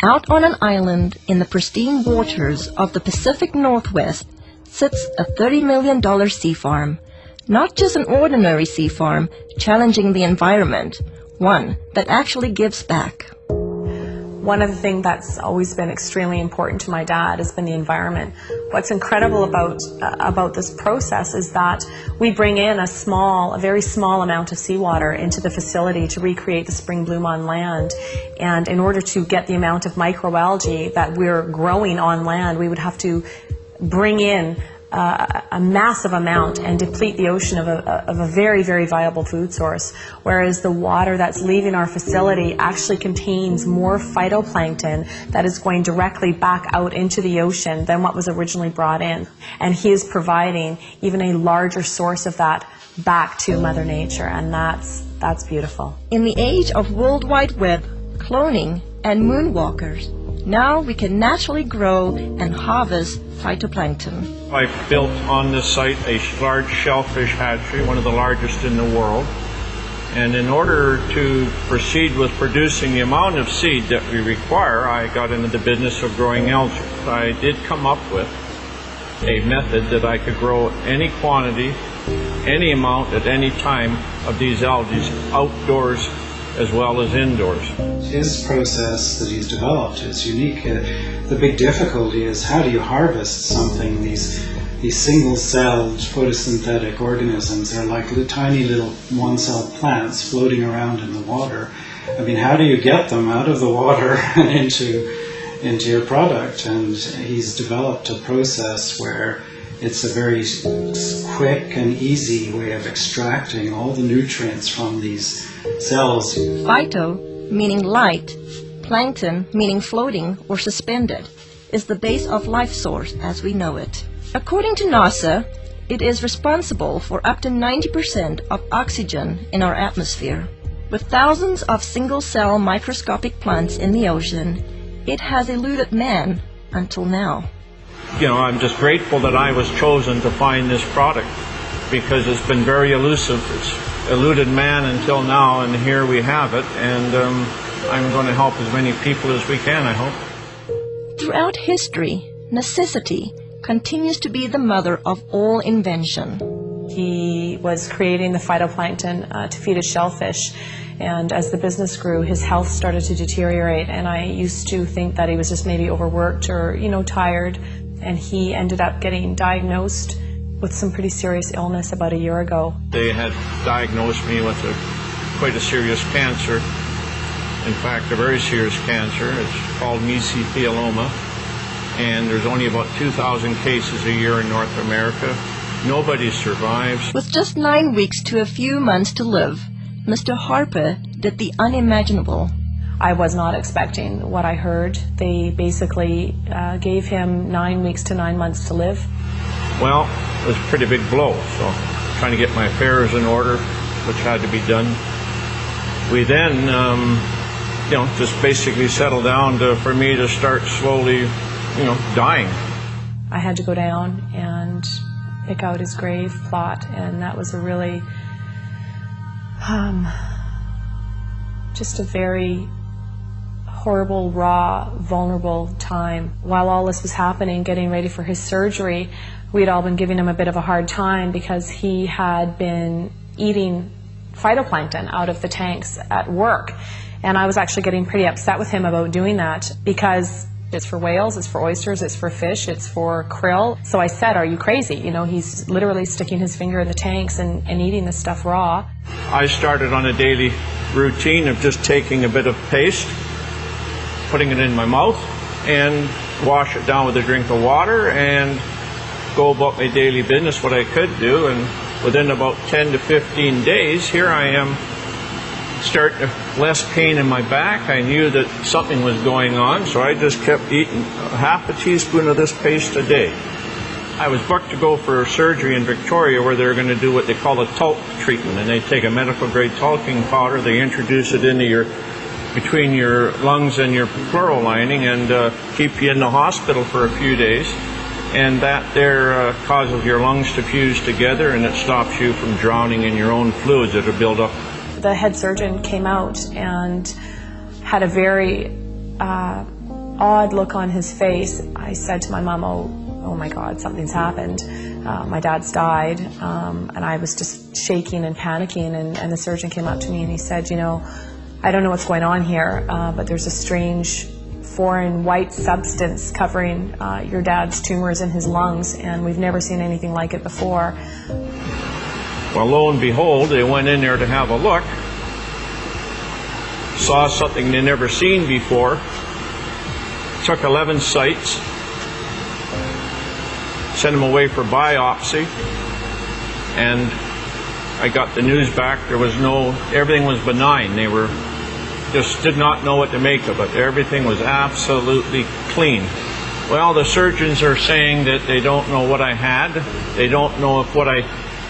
Out on an island in the pristine waters of the Pacific Northwest sits a $30 million sea farm. Not just an ordinary sea farm challenging the environment, one that actually gives back. One of the things that's always been extremely important to my dad has been the environment. What's incredible about this process is that we bring in a very small amount of seawater into the facility to recreate the spring bloom on land. And in order to get the amount of microalgae that we're growing on land, we would have to bring in a massive amount and deplete the ocean of a very, very viable food source, whereas the water that's leaving our facility actually contains more phytoplankton that is going directly back out into the ocean than what was originally brought in. And he is providing even a larger source of that back to Mother Nature, and that's beautiful. In the age of World Wide Web, cloning, and moonwalkers, now we can naturally grow and harvest phytoplankton. I built on this site a large shellfish hatchery, one of the largest in the world. And in order to proceed with producing the amount of seed that we require, I got into the business of growing algae. I did come up with a method that I could grow any quantity, any amount at any time of these algae outdoors as well as indoors. His process that he's developed is unique. The big difficulty is how do you harvest something? These single-celled photosynthetic organisms are like tiny little one-celled plants floating around in the water. I mean, how do you get them out of the water and into your product? And he's developed a process where it's a very quick and easy way of extracting all the nutrients from these cells. Phyto, meaning light, plankton, meaning floating or suspended, is the base of life source as we know it. According to NASA, it is responsible for up to 90% of oxygen in our atmosphere. With thousands of single-cell microscopic plants in the ocean, it has eluded man until now. You know, I'm just grateful that I was chosen to find this product because it's been very elusive. It's eluded man until now, and here we have it, and I'm going to help as many people as we can, I hope. Throughout history, necessity continues to be the mother of all invention. He was creating the phytoplankton to feed his shellfish, and as the business grew, his health started to deteriorate, and I used to think that he was just maybe overworked or, tired, and he ended up getting diagnosed with some pretty serious illness about a year ago. They had diagnosed me with quite a serious cancer. In fact, a very serious cancer. It's called mesothelioma, and there's only about 2,000 cases a year in North America. Nobody survives. With just 9 weeks to a few months to live, Mr. Harper did the unimaginable. I was not expecting what I heard. They basically gave him 9 weeks to 9 months to live. Well, it was a pretty big blow, so trying to get my affairs in order, which had to be done. We then, just basically settled down for me to start slowly, dying. I had to go down and pick out his grave plot, and that was a really, just a very horrible, raw, vulnerable time. While all this was happening, getting ready for his surgery, we'd all been giving him a bit of a hard time because he had been eating phytoplankton out of the tanks at work. And I was actually getting pretty upset with him about doing that because it's for whales, it's for oysters, it's for fish, it's for krill. So I said, are you crazy? He's literally sticking his finger in the tanks and eating this stuff raw. I started on a daily routine of just taking a bit of paste, putting it in my mouth, and wash it down with a drink of water and go about my daily business, what I could do. And within about 10 to 15 days, here I am, starting less pain in my back. I knew that something was going on, so I just kept eating half a teaspoon of this paste a day. I was booked to go for surgery in Victoria where they're going to do what they call a talc treatment, and they take a medical grade talking powder, they introduce it into between your lungs and your pleural lining and keep you in the hospital for a few days, and that there causes your lungs to fuse together and it stops you from drowning in your own fluids that are built up. The head surgeon came out and had a very odd look on his face, I said to my mom, oh my God, something's happened. My dad's died, and I was just shaking and panicking, and the surgeon came up to me and he said, you know, I don't know what's going on here, but there's a strange foreign white substance covering your dad's tumors in his lungs, and we've never seen anything like it before. Well, lo and behold, they went in there to have a look, saw something they'd never seen before, took 11 sites, sent them away for biopsy, and I got the news back. There was everything was benign. They just did not know what to make of it. Everything was absolutely clean. Well, the surgeons are saying that they don't know what I had. They don't know if what I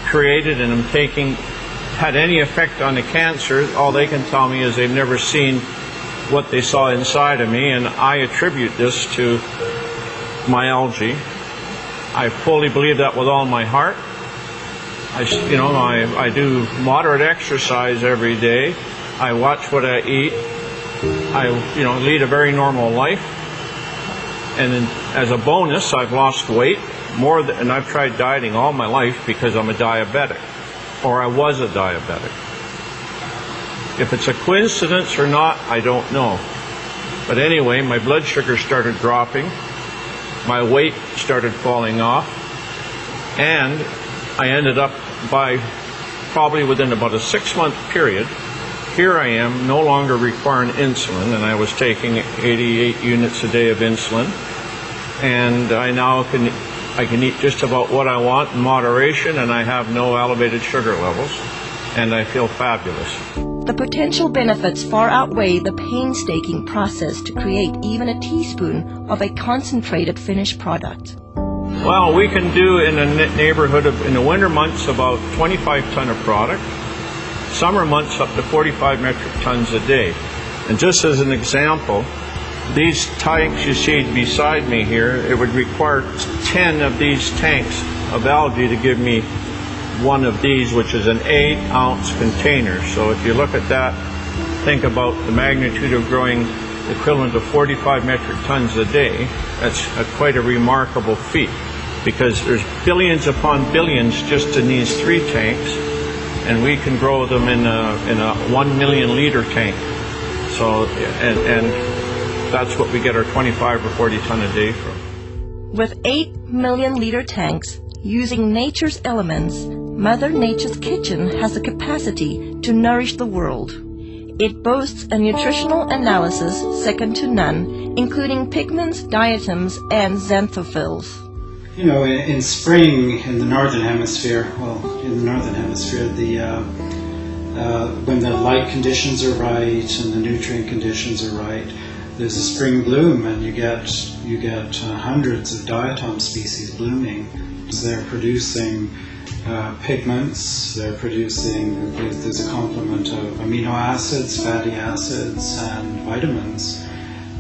created and am taking had any effect on the cancer. All they can tell me is they've never seen what they saw inside of me, and I attribute this to my algae. I fully believe that with all my heart. I do moderate exercise every day. I watch what I eat. I lead a very normal life. And as a bonus, I've lost weight and I've tried dieting all my life because I'm a diabetic, or I was a diabetic. If it's a coincidence or not, I don't know. But anyway, my blood sugar started dropping. My weight started falling off. And I ended up probably within about a 6-month period, here I am no longer requiring insulin, and I was taking 88 units a day of insulin. And I now can eat just about what I want in moderation, and I have no elevated sugar levels, and I feel fabulous. The potential benefits far outweigh the painstaking process to create even a teaspoon of a concentrated finished product. Well, we can do in a neighborhood in the winter months about 25 ton of product, summer months up to 45 metric tons a day. And just as an example, these tanks you see beside me here, it would require 10 of these tanks of algae to give me one of these, which is an 8-ounce container. So if you look at that, think about the magnitude of growing equivalent of 45 metric tons a day. That's quite a remarkable feat, because there's billions upon billions just in these 3 tanks, and we can grow them in a 1 million liter tank. So, and that's what we get our 25 or 40 ton a day from. With 8 million liter tanks, using nature's elements, Mother Nature's kitchen has the capacity to nourish the world. It boasts a nutritional analysis second to none, including pigments, diatoms, and xanthophylls. You know, in spring in the northern hemisphere, when the light conditions are right and the nutrient conditions are right, there's a spring bloom, and you get hundreds of diatom species blooming. They're producing pigments. There's a complement of amino acids, fatty acids, and vitamins.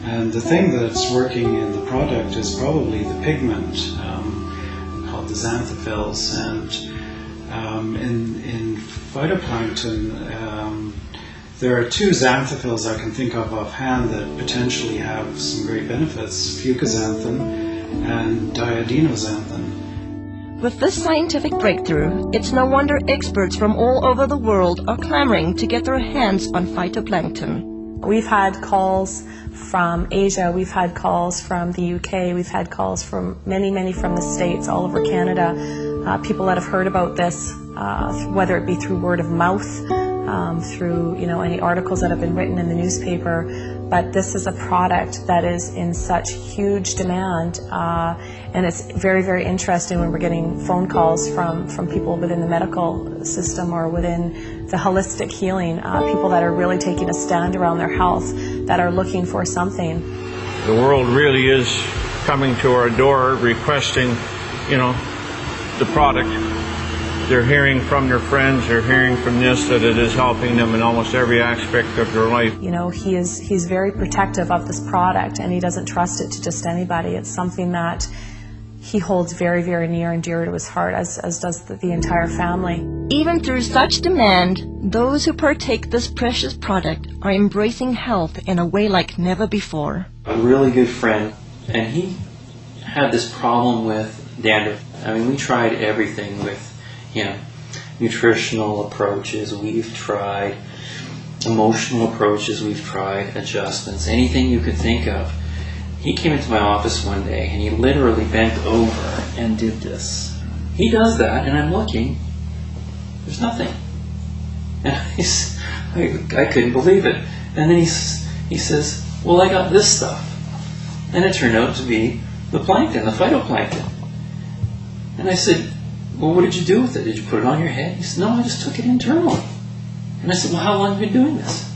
And the thing that's working in the product is probably the pigment called the xanthophylls. And in phytoplankton, there are 2 xanthophylls I can think of offhand that potentially have some great benefits: fucoxanthin and diadinoxanthin. With this scientific breakthrough, it's no wonder experts from all over the world are clamoring to get their hands on phytoplankton. We've had calls from Asia, we've had calls from the UK, we've had calls from many from the States, all over Canada. People that have heard about this, whether it be through word of mouth, through any articles that have been written in the newspaper. But this is a product that is in such huge demand, and it's very interesting when we're getting phone calls from people within the medical system or within the holistic healing, people that are really taking a stand around their health, that are looking for something. The world really is coming to our door requesting, the product. They're hearing from their friends, they're hearing from this, that it is helping them in almost every aspect of their life. He's very protective of this product, and he doesn't trust it to just anybody. It's something that he holds very, very near and dear to his heart, as does the entire family. Even through such demand, those who partake this precious product are embracing health in a way like never before. A really good friend, and he had this problem with dandruff. I mean, we tried everything with, nutritional approaches, we've tried emotional approaches, we've tried adjustments, anything you could think of. He came into my office one day and he literally bent over and did this. He does that and I'm looking, there's nothing. And I couldn't believe it. And then he says, well, I got this stuff. And it turned out to be the plankton, the phytoplankton. And I said, well, what did you do with it? Did you put it on your head? He said, no, I just took it internally. And I said, well, how long have you been doing this?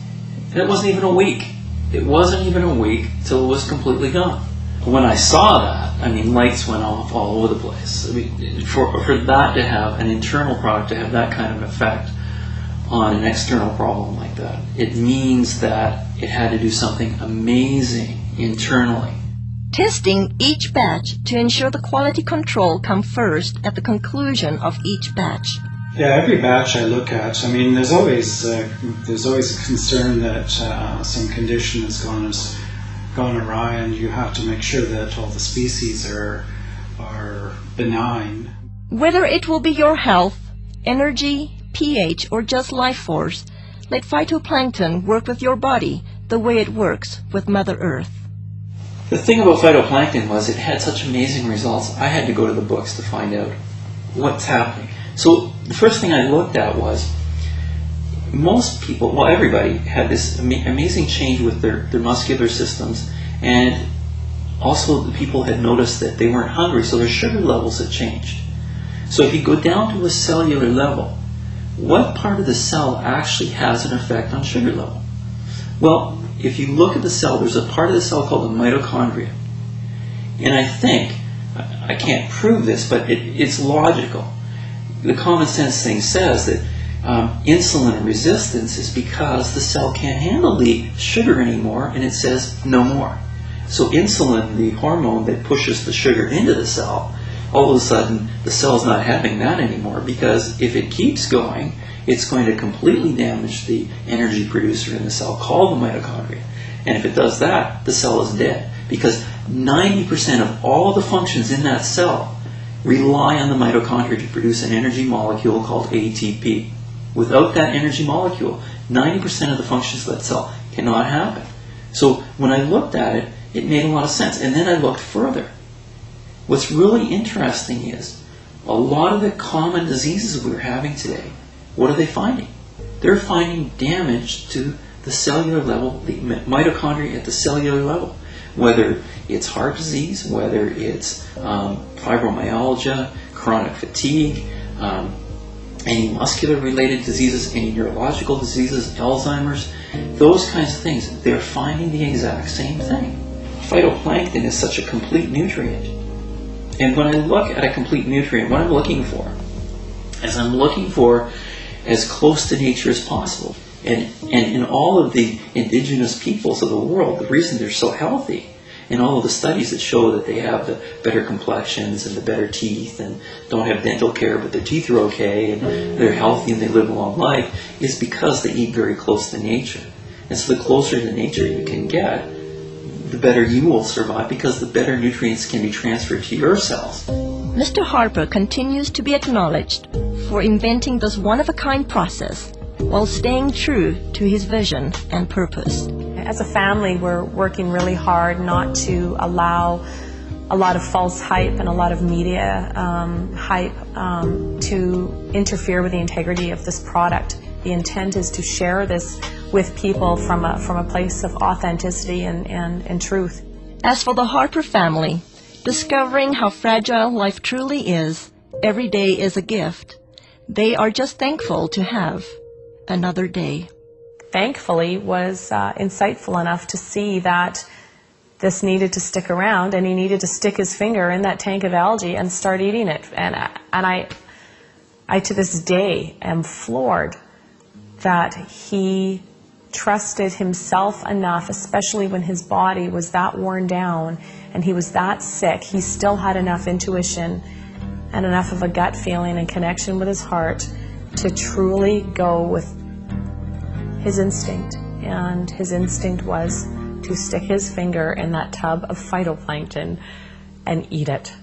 And it wasn't even a week. It wasn't even a week till it was completely gone. When I saw that, I mean, lights went off all over the place. I mean, for that to have an internal product, to have that kind of effect on an external problem like that, it means that it had to do something amazing internally. Testing each batch to ensure the quality control come first at the conclusion of each batch. Yeah, every batch I look at, I mean, there's always a concern that some condition has gone awry, and you have to make sure that all the species are benign. Whether it will be your health, energy, pH, or just life force, let phytoplankton work with your body the way it works with Mother Earth. The thing about phytoplankton was it had such amazing results, I had to go to the books to find out what's happening. So the first thing I looked at was most people, well, everybody had this amazing change with their muscular systems, and also the people had noticed that they weren't hungry, so their sugar levels had changed. So if you go down to a cellular level, what part of the cell actually has an effect on sugar level? Well, if you look at the cell, there's a part of the cell called the mitochondria. And I think, I can't prove this, but it's logical. The common sense thing says that insulin resistance is because the cell can't handle the sugar anymore, and it says no more. So insulin, the hormone that pushes the sugar into the cell, all of a sudden the cell's not having that anymore, because if it keeps going, it's going to completely damage the energy producer in the cell called the mitochondria. And if it does that, the cell is dead, because 90% of all the functions in that cell rely on the mitochondria to produce an energy molecule called ATP. Without that energy molecule, 90% of the functions of that cell cannot happen. So when I looked at it, it made a lot of sense. And then I looked further. What's really interesting is a lot of the common diseases we're having today, what are they finding? They're finding damage to the cellular level, the mitochondria at the cellular level. Whether it's heart disease, whether it's fibromyalgia, chronic fatigue, any muscular-related diseases, any neurological diseases, Alzheimer's, those kinds of things, they're finding the exact same thing. Phytoplankton is such a complete nutrient. And when I look at a complete nutrient, what I'm looking for is I'm looking for as close to nature as possible. And in all of the indigenous peoples of the world, the reason they're so healthy, and all of the studies that show that they have the better complexions and the better teeth and don't have dental care but their teeth are okay and they're healthy and they live a long life, is because they eat very close to nature. And so the closer to nature you can get, the better you will survive, because the better nutrients can be transferred to your cells. Mr. Harper continues to be acknowledged for inventing this one-of-a-kind process while staying true to his vision and purpose. As a family, we're working really hard not to allow a lot of false hype and a lot of media hype to interfere with the integrity of this product. The intent is to share this with people from a place of authenticity and truth. As for the Harper family, discovering how fragile life truly is, every day is a gift. They are just thankful to have another day. Thankfully, was insightful enough to see that this needed to stick around, and he needed to stick his finger in that tank of algae and start eating it. And I to this day am floored that he trusted himself enough, especially when his body was that worn down and he was that sick. He still had enough intuition and enough of a gut feeling and connection with his heart to truly go with his instinct. And his instinct was to stick his finger in that tub of phytoplankton and eat it.